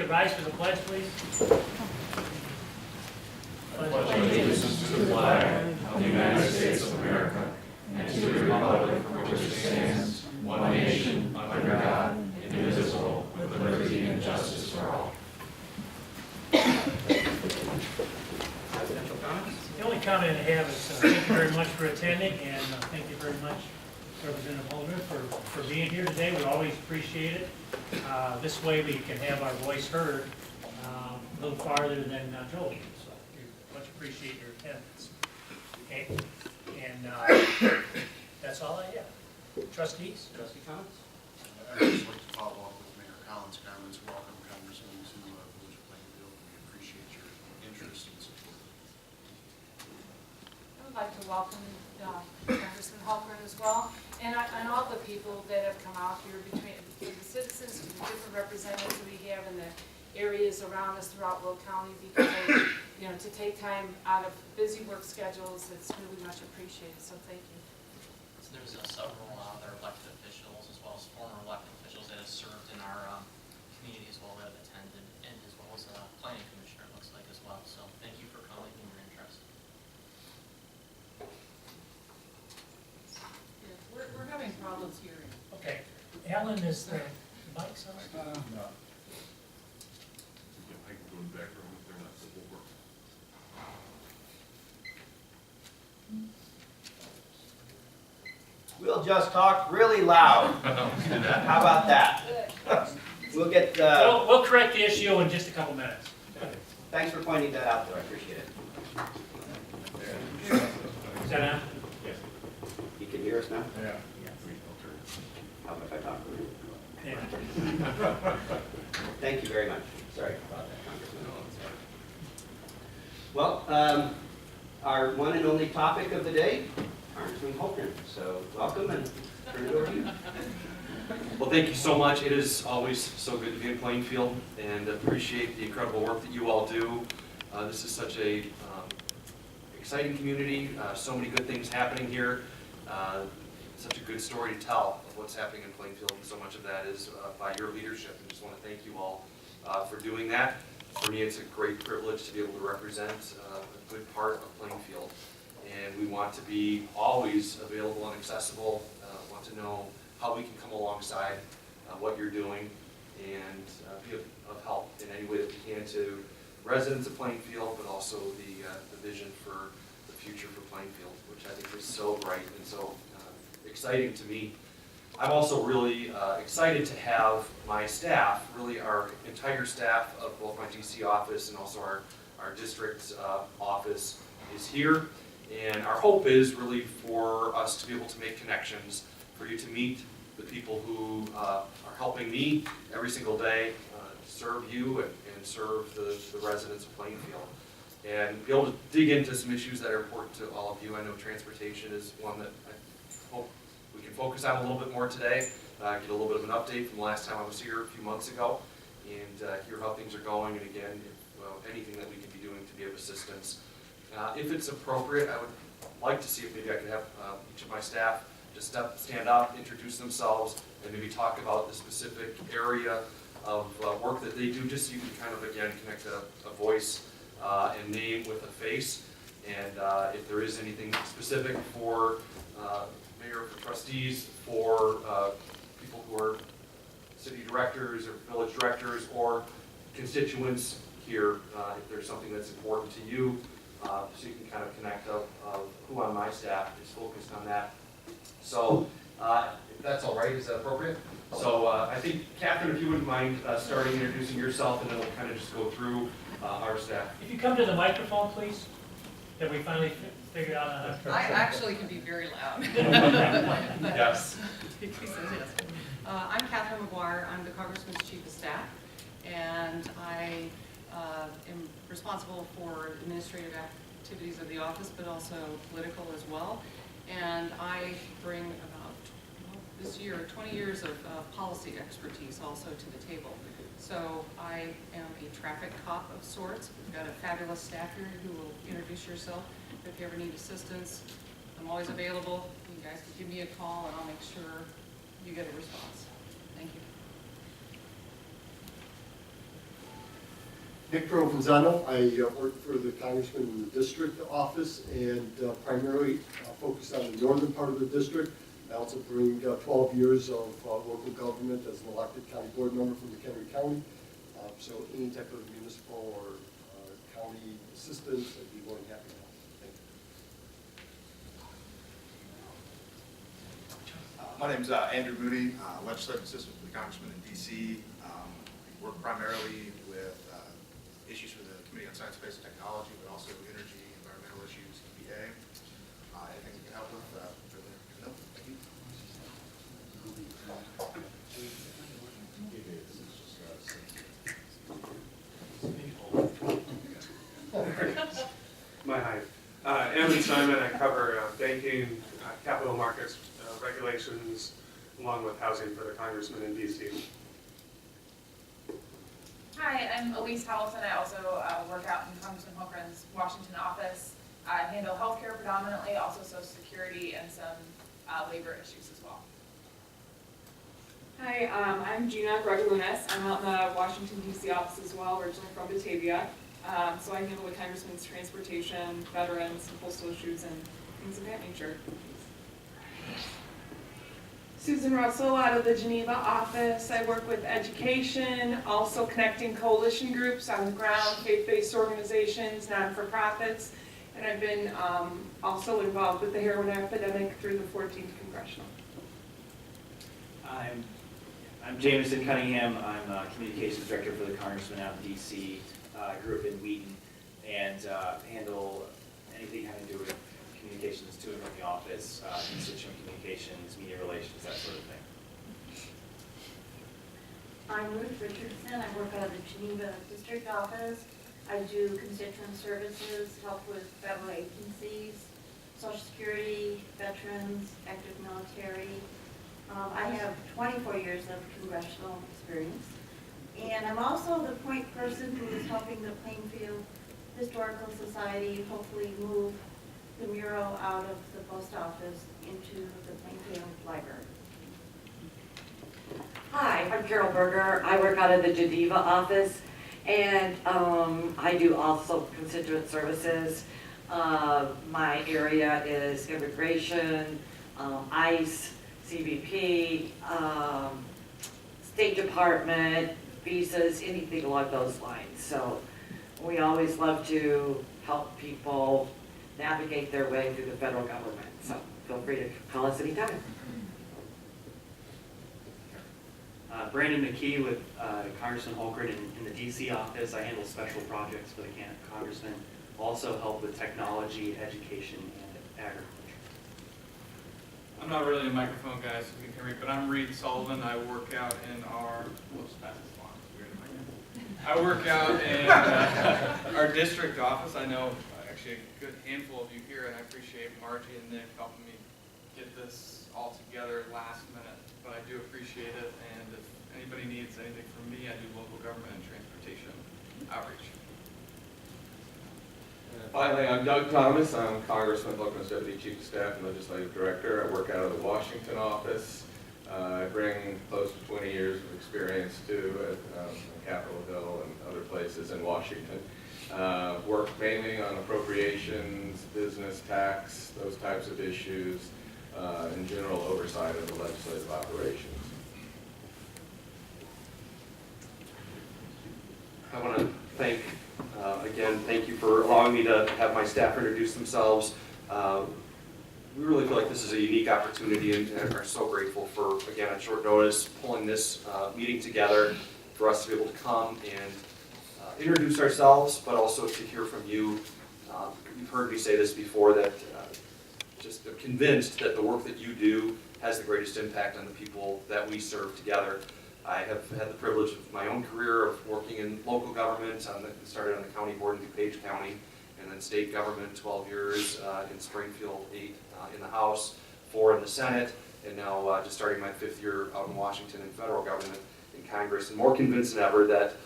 could rise for the pledge, please. Pledge allegiance to the flag of the United States of America and to the republic for which it stands, one nation, under God, indivisible, with liberty and justice for all. The only comment I have is thank you very much for attending, and thank you very much, Representative Hultgren, for being here today. We always appreciate it. This way we can have our voice heard a little farther than Joel. So we much appreciate your attendance. Okay, and that's all I have. Trustees, trustee comments? I'd just like to follow up with Mayor Collins' comments. Welcome, Congressman, to Village of Plainfield. We appreciate your interest and support. I would like to welcome Congressman Hultgren as well, and all the people that have come out here, between the citizens, the different representatives that we have in the areas around us throughout Will County, because to take time out of busy work schedules, it's really much appreciated. So thank you. So there's several other elected officials, as well as former elected officials that have served in our community as well, that have attended, and as well as a planning commissioner, it looks like, as well. So thank you for coming and your interest. Yeah, we're having problems hearing. Okay, Alan, is the mic on? No. I can go in the back room if they're not, it will work. We'll just talk really loud. How about that? We'll get, We'll correct the issue in just a couple minutes. thanks for pointing that out, though. I appreciate it. Is that on? Yes. You can hear us now? Yeah. How about if I talk? Yeah. Thank you very much. Sorry about that, Congressman. Well, our one and only topic of the day, Congressman Hultgren. So welcome and turn it over to you. Well, thank you so much. It is always so good to be in Plainfield, and appreciate the incredible work that you all do. This is such a exciting community, so many good things happening here, such a good story to tell of what's happening in Plainfield, and so much of that is by your leadership, and just want to thank you all for doing that. For me, it's a great privilege to be able to represent a good part of Plainfield, and we want to be always available and accessible, want to know how we can come alongside what you're doing and be of help in any way that we can to residents of Plainfield, but also the vision for the future for Plainfield, which I think is so bright and so exciting to me. I'm also really excited to have my staff, really our entire staff of both my DC office and also our district office is here. And our hope is really for us to be able to make connections, for you to meet the people who are helping me every single day serve you and serve the residents of Plainfield. And be able to dig into some issues that are important to all of you. I know transportation is one that I hope we can focus on a little bit more today. Get a little bit of an update from the last time I was here a few months ago, and hear how things are going, and again, if, anything that we can be doing to be of assistance. If it's appropriate, I would like to see if maybe I could have each of my staff just stand up, introduce themselves, and maybe talk about the specific area of work that they do, just so you can kind of, again, connect a voice and name with a face. And if there is anything specific for mayor, for trustees, for people who are city directors or village directors or constituents here, if there's something that's important to you, so you can kind of connect of who on my staff is focused on that. So if that's all right, is that appropriate? So I think, Catherine, if you wouldn't mind starting introducing yourself, and then we'll kind of just go through our staff. If you come to the microphone, please, that we finally figured out how to. I actually can be very loud. Yes. I'm Catherine McGuire. I'm the Congressman's Chief of Staff, and I am responsible for administrative activities of the office, but also political as well. And I bring about, this year, 20 years of policy expertise also to the table. So I am a traffic cop of sorts. We've got a fabulous staff here who will introduce yourself. If you ever need assistance, I'm always available. You guys can give me a call and I'll make sure you get a response. Thank you. Nick Provenzano. I work for the congressman in the district office and primarily focus on the northern part of the district. I also bring 12 years of local government as an elected county board member from McHenry County. So any type of municipal or county assistance, I'd be more than happy to help. Thank you. My name's Andrew Moody, legislative assistant for the congressman in D.C. Work primarily with issues for the Committee on Science, Space, and Technology, but also energy, environmental issues, EPA. Anything we can help with, no, thank you. Hi. Evan Simon. I cover banking, capital markets regulations, along with housing for the congressman in D.C. Hi, I'm Elise Hamilton. I also work out in Congressman Hultgren's Washington office. I handle healthcare predominantly, also Social Security and some labor issues as well. Hi, I'm Gina Gregalunas. I'm out in the Washington, D.C. office as well, originally from Batavia. So I handle the congressman's transportation, veterans, and postal issues, and things of that nature. Susan Russell out of the Geneva office. I work with education, also connecting coalition groups on the ground, faith-based organizations, non-for-profits, and I've been also involved with the heroin epidemic through the 14th Congressional. I'm Jameson Cunningham. I'm Communications Director for the Congressman out in D.C. I grew up in Wheaton and handle anything having to do with communications to and from the office, constituent communications, media relations, that sort of thing. I'm Ruth Richardson. I work out of the Geneva District Office. I do constituent services, help with federal agencies, Social Security, veterans, active military. I have 24 years of congressional experience. And I'm also the point person who is helping the Plainfield Historical Society hopefully move the mural out of the post office into the Plainfield Library. Hi, I'm Carol Berger. I work out of the Geneva office, and I do also constituent services. My area is immigration, ICE, CBP, State Department, visas, anything along those lines. So we always love to help people navigate their way through the federal government. So feel free to call us anytime. Brandon McKee with Congressman Hultgren in the DC office. I handle special projects for the Congressman. Also help with technology, education, and agriculture. I'm not really a microphone guy, so you can hear me, but I'm Reed Sullivan. I work out in our, I work out in our district office. I know actually a good handful of you here, and I appreciate Margie and Nick helping me get this all together last minute. But I do appreciate it, and if anybody needs anything from me, I do local government and transportation outreach. And finally, I'm Doug Thomas. I'm Congressman Hultgren's Deputy Chief of Staff and Legislative Director. I work out of the Washington office. I bring close to 20 years of experience too at Capitol Hill and other places in Washington. Work mainly on appropriations, business tax, those types of issues, and general oversight of the legislative operations. I want to thank, again, thank you for allowing me to have my staff introduce themselves. We really feel like this is a unique opportunity and are so grateful for, again, on short notice, pulling this meeting together for us to be able to come and introduce ourselves, but also to hear from you. You've heard me say this before, that just convinced that the work that you do has the greatest impact on the people that we serve together. I have had the privilege of my own career of working in local government. Started on the county board in DuPage County, and then state government, 12 years in Springfield, 8 in the House, 4 in the Senate, and now just starting my 5th year out in Washington in federal government in Congress, and more convinced than ever that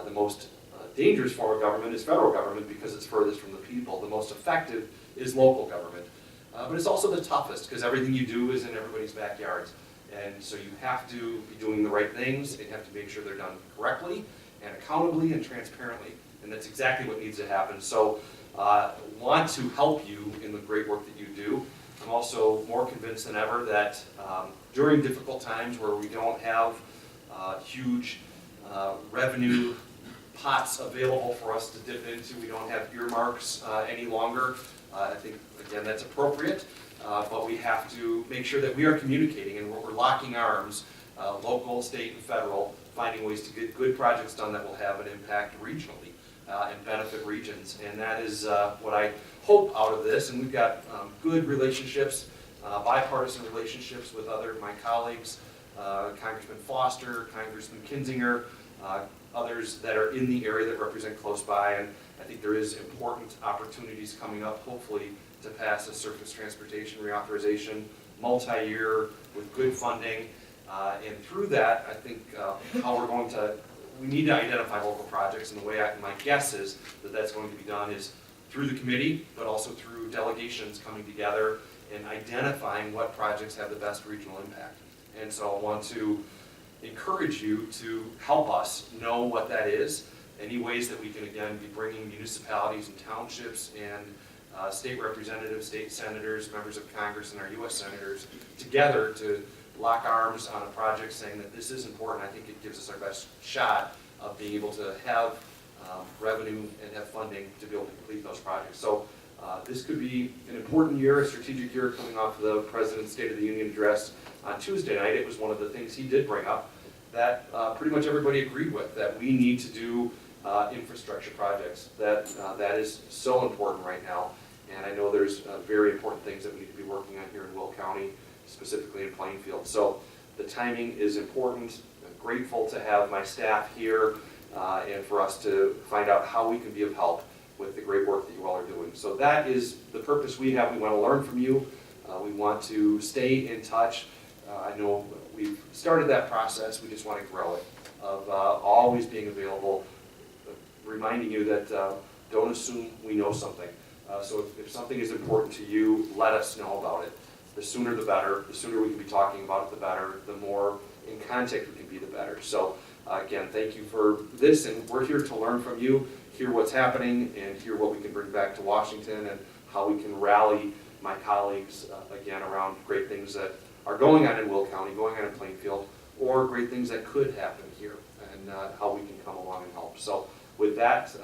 the most dangerous form of government is federal government because it's furthest from the people. The most effective is local government. But it's also the toughest because everything you do is in everybody's backyards. And so you have to be doing the right things, and you have to make sure they're done correctly and accountably and transparently. and that's exactly what needs to happen. So want to help you in the great work that you do. I'm also more convinced than ever that during difficult times where we don't have huge revenue pots available for us to dip into, we don't have earmarks any longer. I think, again, that's appropriate, but we have to make sure that we are communicating and we're locking arms, local, state, and federal, finding ways to get good projects done that will have an impact regionally and benefit regions. And that is what I hope out of this. And we've got good relationships, bipartisan relationships with my colleagues, Congressman Foster, Congressman Kinzinger, others that are in the area that represent close by. And I think there is important opportunities coming up, hopefully, to pass a surface transportation reauthorization, multi-year with good funding. And through that, I think how we're going to, we need to identify local projects, and the way my guess is that that's going to be done is through the committee, but also through delegations coming together and identifying what projects have the best regional impact. And so I want to encourage you to help us know what that is, any ways that we can, again, be bringing municipalities and townships and state representatives, state senators, members of Congress, and our U.S. senators together to lock arms on a project saying that this is important. I think it gives us our best shot of being able to have revenue and have funding to be able to complete those projects. So this could be an important year, a strategic year coming off the President's State of the Union address on Tuesday night. It was one of the things he did bring up that pretty much everybody agreed with, that we need to do infrastructure projects. That is so important right now. And I know there's very important things that we need to be working on here in Will County, specifically in Plainfield. So the timing is important. I'm grateful to have my staff here and for us to find out how we can be of help with the great work that you all are doing. So that is the purpose we have. We want to learn from you. We want to stay in touch. I know we've started that process. We just want to grow it, of always being available, reminding you that don't assume we know something. So if something is important to you, let us know about it. The sooner the better. The sooner we can be talking about it, the better. The more in contact we can be, the better. So again, thank you for this, and we're here to learn from you, hear what's happening, and hear what we can bring back to Washington and how we can rally my colleagues, again, around great things that are going on in Will County, going on in Plainfield, or great things that could happen here, and how we can come along and help. So with that,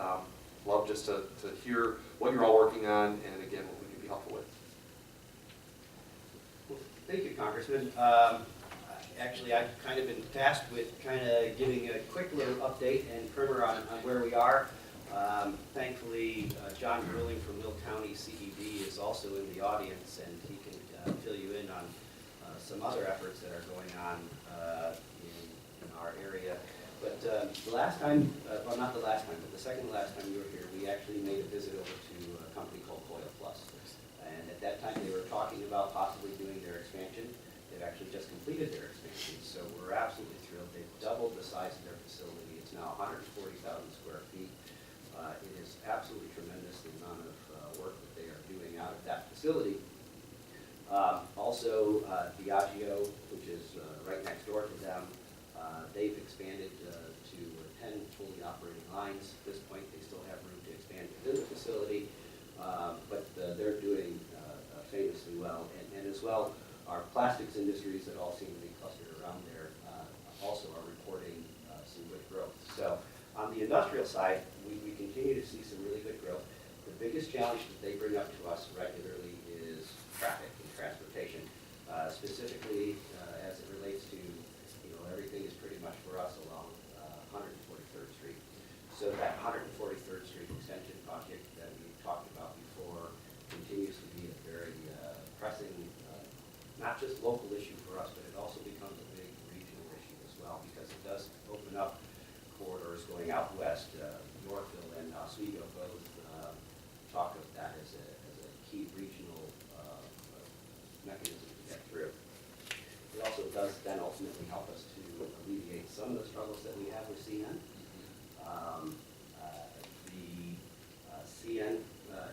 love just to hear what you're all working on, and again, what we can be helpful with. Well, thank you, Congressman. Actually, I've kind of been tasked with kind of giving a quick little update and primer on where we are. Thankfully, John Grueling from Will County CED is also in the audience, and he can fill you in on some other efforts that are going on in our area. But the last time, well, not the last time, but the second to last time you were here, we actually made a visit over to a company called Coil Plus. And at that time, they were talking about possibly doing their expansion. They've actually just completed their expansion, so we're absolutely thrilled. They've doubled the size of their facility. It's now 140,000 square feet. It is absolutely tremendous, the amount of work that they are doing out of that facility. Also, Diageo, which is right next door to them, they've expanded to 10 fully operating lines. At this point, they still have room to expand within the facility, but they're doing famously well. And as well, our plastics industries that all seem to be clustered around there also are reporting some good growth. So on the industrial side, we continue to see some really good growth. The biggest challenge that they bring up to us regularly is traffic and transportation, specifically as it relates to, everything is pretty much for us along 143rd Street. So that 143rd Street extension project that we talked about before continues to be a very pressing, not just local issue for us, but it also becomes a big regional issue as well, because it does open up corridors going out west. Yorkville and Oswego both talk of that as a key regional mechanism to get through. It also does then ultimately help us to alleviate some of the struggles that we have with CN. The CN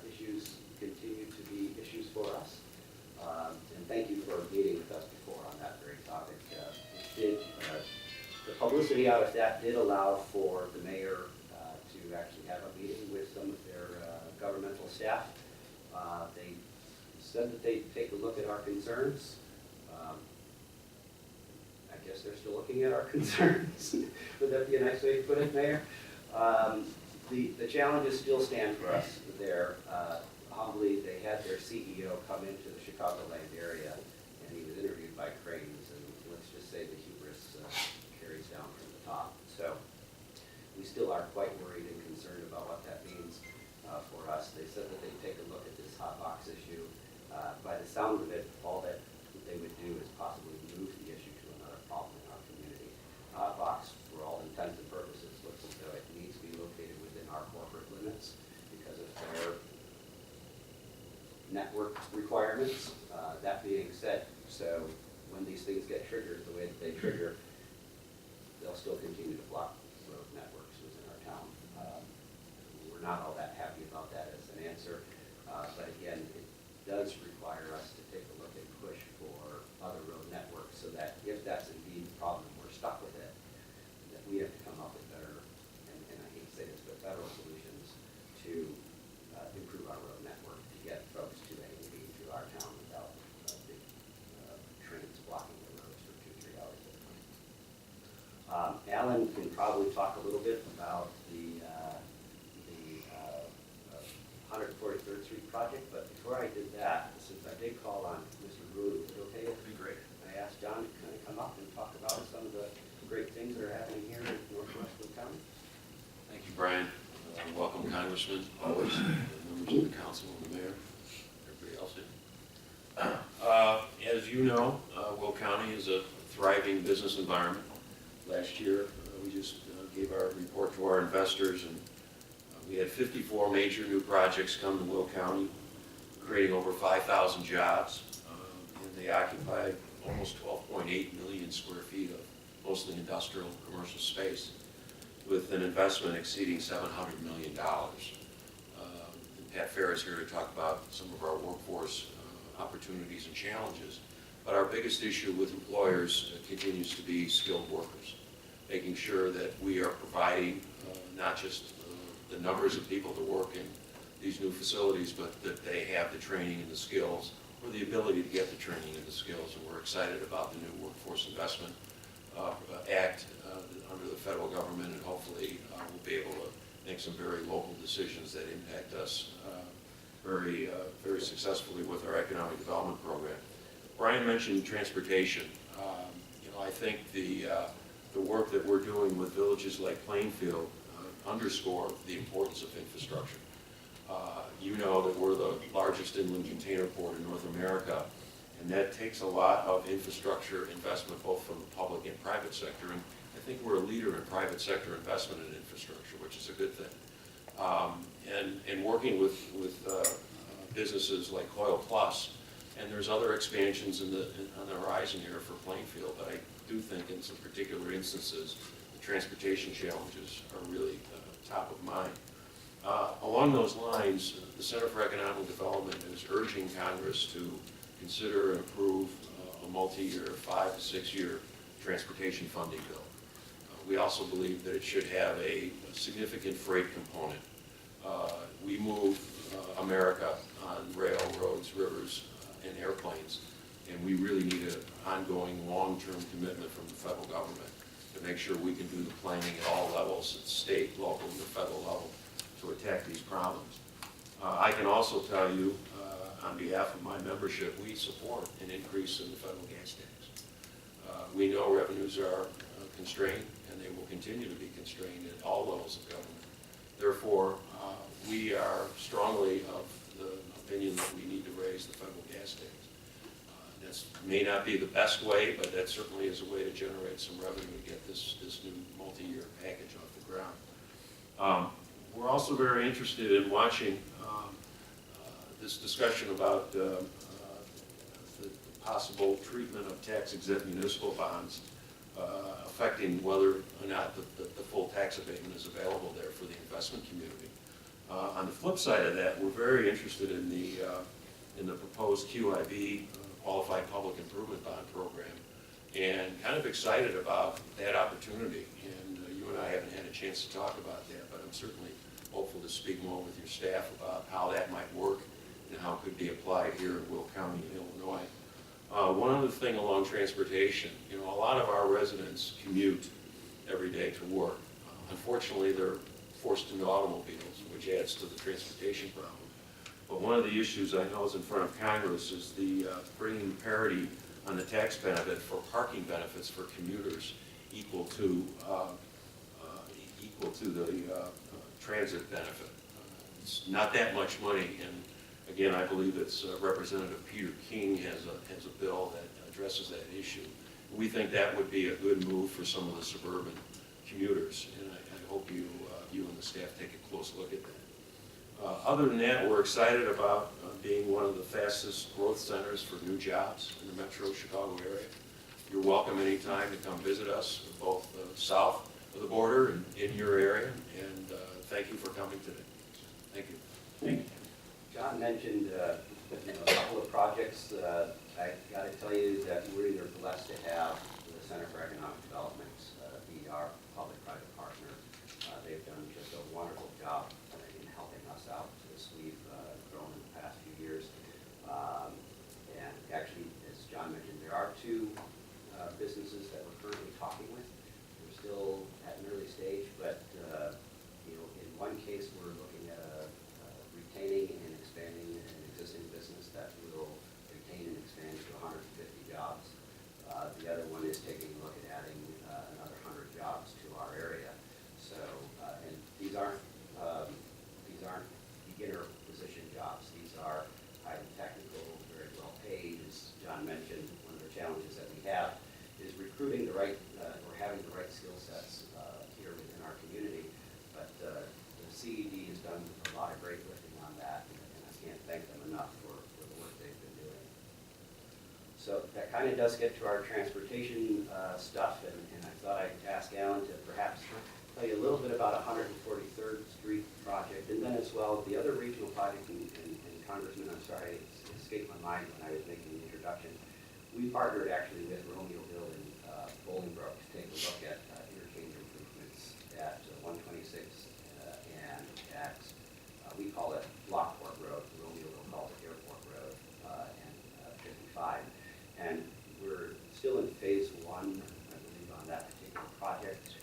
issues continue to be issues for us. And thank you for meeting with us before on that very topic. The publicity out of that did allow for the mayor to actually have a meeting the staff. They said that they'd take a look at our concerns. I guess they're still looking at our concerns. Would that be a nice way to put it, Mayor? The challenges still stand for us there. Humbly, they had their CEO come into the Chicagoland area, and he was interviewed by Cranes, and let's just say the hubris carries down from the top. So we still are quite worried and concerned about what that means for us. They said that they'd take a look at this hot box issue. By the sound of it, all that they would do is possibly move the issue to another problem in our community. Hot box, for all intents and purposes, looks as though it needs to be located within our corporate limits because of their network requirements. That being said, so when these things get triggered the way that they trigger, they'll still continue to block road networks within our town. We're not all that happy about that as an answer, but again, it does require us to take a look and push for other road networks so that if that's indeed the problem, we're stuck with it, that we have to come up with better, and I hate to say this, but federal solutions to improve our road network to get folks to A and B through our town without big trains blocking the roads for 2-3 hours at a time. Alan can probably talk a little bit about the 143rd Street project, but before I did that, since I did call on Mr. Rude, is it okay? It'd be great. I asked John to kind of come up and talk about some of the great things that are happening here in Northwest Will County. Thank you, Brian. Welcome, Congressman, always, members of the council and the mayor, everybody else in. As you know, Will County is a thriving business environment. Last year, we just gave our report to our investors, and we had 54 major new projects come to Will County, creating over 5,000 jobs, and they occupy almost 12.8 million square feet of mostly industrial commercial space, with an investment exceeding $700 million. And Pat Fair is here to talk about some of our workforce opportunities and challenges, but our biggest issue with employers continues to be skilled workers, making sure that we are providing not just the numbers of people to work in these new facilities, but that they have the training and the skills, or the ability to get the training and the skills. And we're excited about the new Workforce Investment Act under the federal government, and hopefully we'll be able to make some very local decisions that impact us very successfully with our economic development program. Brian mentioned transportation. I think the work that we're doing with villages like Plainfield underscore the importance of infrastructure. You know that we're the largest inland container port in North America, and that takes a lot of infrastructure investment, both from the public and private sector, and I think we're a leader in private sector investment in infrastructure, which is a good thing. And working with businesses like Coil Plus, and there's other expansions on the horizon here for Plainfield, but I do think in some particular instances, the transportation challenges are really top of mind. Along those lines, the Center for Economic Development is urging Congress to consider and approve a multi-year, 5 to 6 year transportation funding bill. We also believe that it should have a significant freight component. We move America on rail, roads, rivers, and airplanes, and we really need an ongoing long-term commitment from the federal government to make sure we can do the planning at all levels, at state, local, and the federal level, to attack these problems. I can also tell you, on behalf of my membership, we support an increase in the federal gas tax. We know revenues are constrained, and they will continue to be constrained at all levels of government. Therefore, we are strongly of the opinion that we need to raise the federal gas tax. That may not be the best way, but that certainly is a way to generate some revenue to get this new multi-year package off the ground. We're also very interested in watching this discussion about the possible treatment of tax-exempt municipal bonds affecting whether or not the full tax abatement is available there for the investment community. On the flip side of that, we're very interested in the proposed QIB, Qualified Public Improvement Bond Program, and kind of excited about that opportunity. And you and I haven't had a chance to talk about that, but I'm certainly hopeful to speak more with your staff about how that might could be applied here in Will County, Illinois. One other thing along transportation, you know, a lot of our residents commute every day to work. Unfortunately, they're forced into automobiles, which adds to the transportation problem. But one of the issues I know is in front of Congress is the bringing parity on the tax benefit for parking benefits for commuters equal to the transit benefit. It's not that much money, and again, I believe it's Representative Peter King has a bill that addresses that issue. We think that would be a good move for some of the suburban commuters, and I hope you and the staff take a close look at that. Other than that, we're excited about being one of the fastest growth centers for new jobs in the metro Chicago area. You're welcome anytime to come visit us, both south of the border and in your area, and thank you for coming today. Thank you. Thank you. John mentioned a couple of projects. I got to tell you that we're either blessed to have the Center for Economic Development be our public-private partner. They've done just a wonderful job in helping us out as we've grown in the past few years. And actually, as John mentioned, there are two businesses that we're currently talking with. We're still at an early stage, but in one case, we're looking at retaining and expanding an existing business that will retain and expand to 150 jobs. The other one is taking a look at adding another 100 jobs to our area. So, and these aren't beginner position jobs. These are highly technical, very well paid. As John mentioned, one of the challenges that we have is recruiting the right or having the right skill sets here within our community. But the CED has done a lot of great lifting on that, and I can't thank them enough for the work they've been doing. So that kind of does get to our transportation stuff, and I thought I'd ask Alan to perhaps tell you a little bit about 143rd Street project, and then as well the other regional project, and Congressman, I'm sorry, it escaped my mind when I was making the introduction. We partnered actually with Romeoville and Bolingbrook to take a look at interchange improvements at 126 and at, we call it Lockport Road, Romeoville calls it Airport Road, and 55. And we're still in phase one, I believe, on that particular project,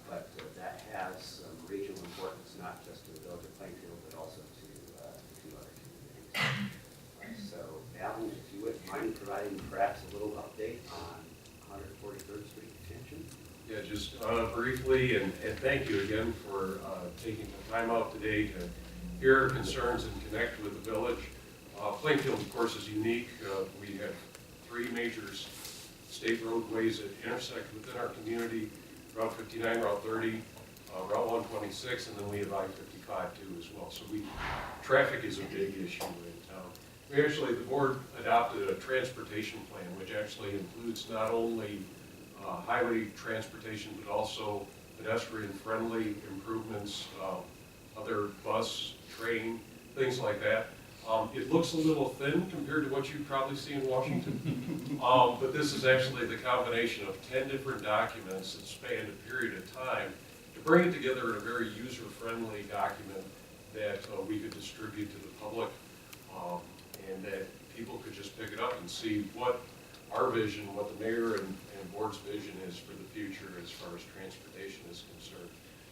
but that has some regional importance, not just to the village of Plainfield, but also to two other communities. So, Alan, if you wouldn't mind providing perhaps a little update on 143rd Street extension? Yeah, just briefly, and thank you again for taking the time out today to hear our concerns and connect with the village. Plainfield, of course, is unique. We have three major state roadways that intersect within our community: Route 59, Route 30, Route 126, and then we have I-55 too as well. So traffic is a big issue in town. The board adopted a transportation plan, which actually includes not only highway transportation, but also pedestrian-friendly improvements, other bus, train, things like that. It looks a little thin compared to what you probably see in Washington, but this is actually the combination of 10 different documents that span a period of time to bring it together in a very user-friendly document that we could distribute to the public, and that people could just pick it up and see what our vision, what the mayor and board's vision is for the future as far as transportation is concerned.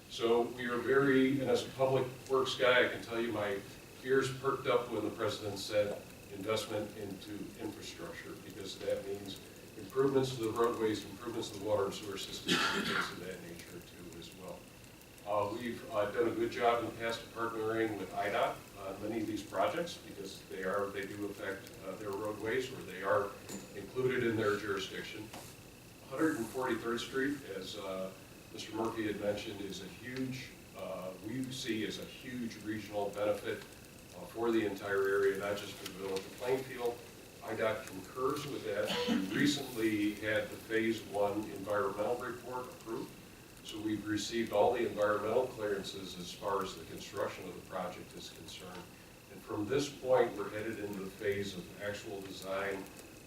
So we are very, and as a public works guy, I can tell you my ears perked up when the president said investment into infrastructure, because that means improvements to the roadways, improvements to the water and sewer systems, and things of that nature too as well. We've done a good job in the past of partnering with IDOT on many of these projects, because they do affect their roadways, or they are included in their jurisdiction. 143rd Street, as Mr. Murphy had mentioned, is a huge, we see as a huge regional benefit for the entire area, not just for the village of Plainfield. IDOT concurs with that. We recently had the phase one environmental report approved, so we've received all the environmental clearances as far as the construction of the project is concerned. And from this point, we're headed into the phase of actual design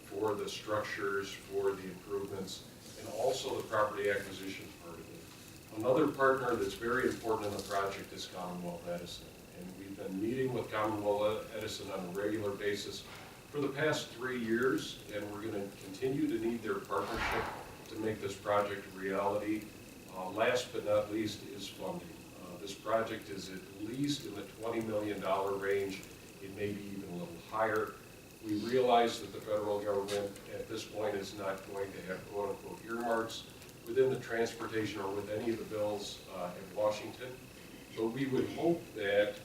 for the structures, for the improvements, and also the property acquisition part of it. Another partner that's very important in the project is Commonwealth Edison, and we've been been meeting with Commonwealth Edison on a regular basis for the past 3 years, and we're going to continue to need their partnership to make this project a reality. Last but not least is funding. This project is at least in the $20 million range. It may be even a little higher. We realize that the federal government at this point is not going to have quote-unquote earmarks within the transportation or with any of the bills in Washington. But we would hope that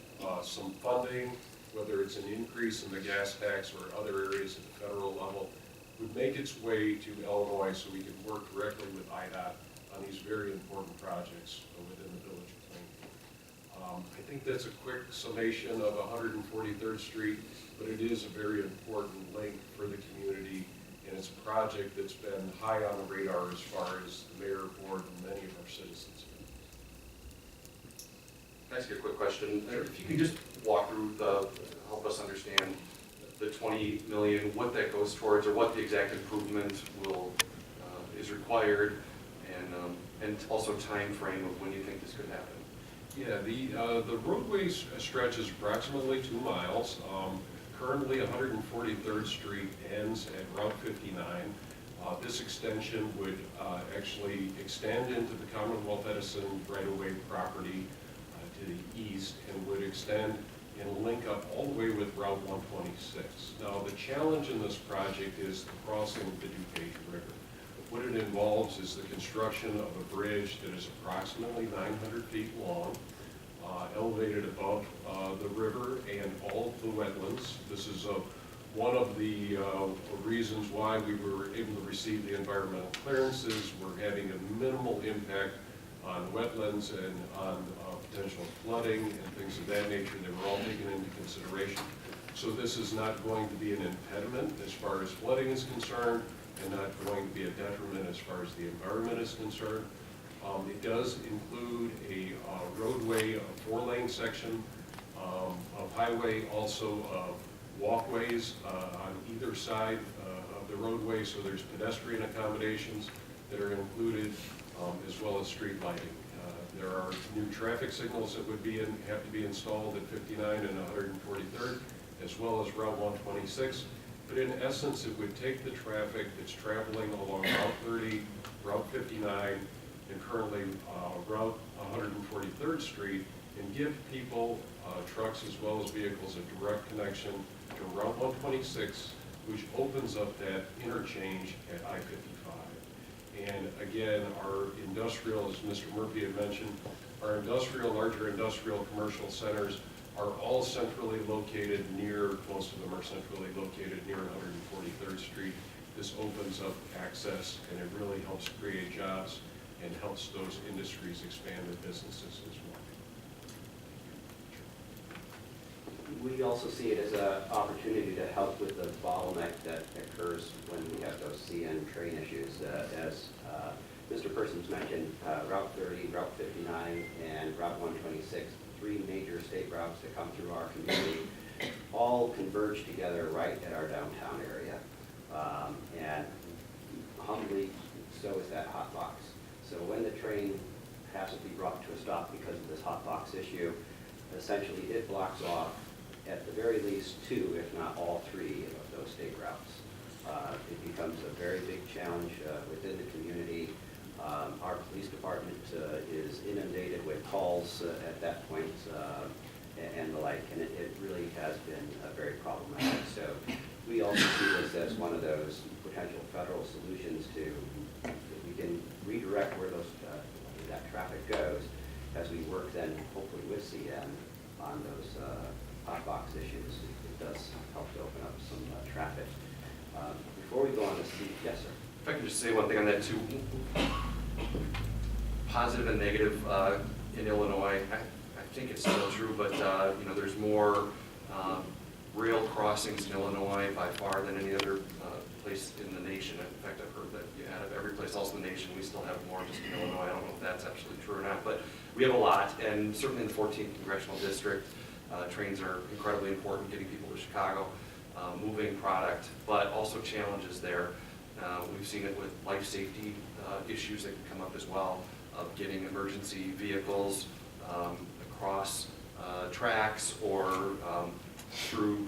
some funding, whether it's an increase in the gas tax or other areas at the federal level, would make its way to Illinois so we can work directly with IDOT on these very important projects within the Village of Plainfield. I think that's a quick summation of 143rd Street, but it is a very important link for the community, and it's a project that's been high on the radar as far as the mayor, board, and many of our citizens. Can I ask you a quick question? If you can just walk through help us understand the 20 million, what that goes towards, or what the exact improvement is required, and also time frame of when you think this could happen. Yeah, the roadway stretches approximately 2 miles. Currently, 143rd Street ends at Route 59. This extension would actually extend into the Commonwealth Edison right-of-way property to the east, and would extend and link up all the way with Route 126. Now, the challenge in this project is the crossing of the DuPage River. What it involves is the construction of a bridge that is approximately 900 feet long, elevated above the river and all of the wetlands. This is one of the reasons why we were able to receive the environmental clearances. We're having a minimal impact on wetlands and on potential flooding and things of that nature. They were all taken into consideration. So this is not going to be an impediment as far as flooding is concerned, and not going to be a detriment as far as the environment is concerned. It does include a roadway, a 4-lane section of highway, also walkways on either side of the roadway, so there's pedestrian accommodations that are included, as well as street lighting. There are new traffic signals that would have to be installed at 59 and 143rd, as well as Route 126. But in essence, it would take the traffic that's traveling along Route 30, Route 59, and currently Route 143rd Street, and give people, trucks as well as vehicles, a direct connection to Route 126, which opens up that interchange at I-55. And again, our industrial, as Mr. Murphy had mentioned, our larger industrial commercial centers are all centrally located most of them are centrally located near 143rd Street. This opens up access, and it really helps create jobs and helps those industries expand their businesses as well. We also see it as an opportunity to help with the bottleneck that occurs when we have those CN train issues. As Mr. Persons mentioned, Route 30, Route 59, and Route 126, 3 major state routes that come through our community, all converge together right at our downtown area. And humbly, so is that hot box. So when the train has to be brought to a stop because of this hot box issue, essentially it blocks off at the very least 2, if not all 3 of those state routes. It becomes a very big challenge within the community. Our police department is inundated with calls at that point and the like, and it really has been very problematic. So we also see this as one of those potential federal solutions to, if we can redirect where that traffic goes, as we work then hopefully with CN on those hot box issues, it does help to open up some traffic. Before we go on to Steve, yes, sir. If I can just say one thing on that too. Positive and negative in Illinois, I think it's still true, but there's more rail crossings in Illinois by far than any other place in the nation. In fact, I've heard that out of every place else in the nation, we still have more just in Illinois. I don't know if that's actually true or not, but we have a lot, and certainly in the 14th Congressional District, trains are incredibly important, getting people to Chicago, moving product, but also challenges there. We've seen it with life safety issues that can come up as well, of getting emergency vehicles across tracks or through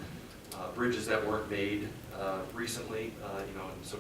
bridges that weren't made recently, and so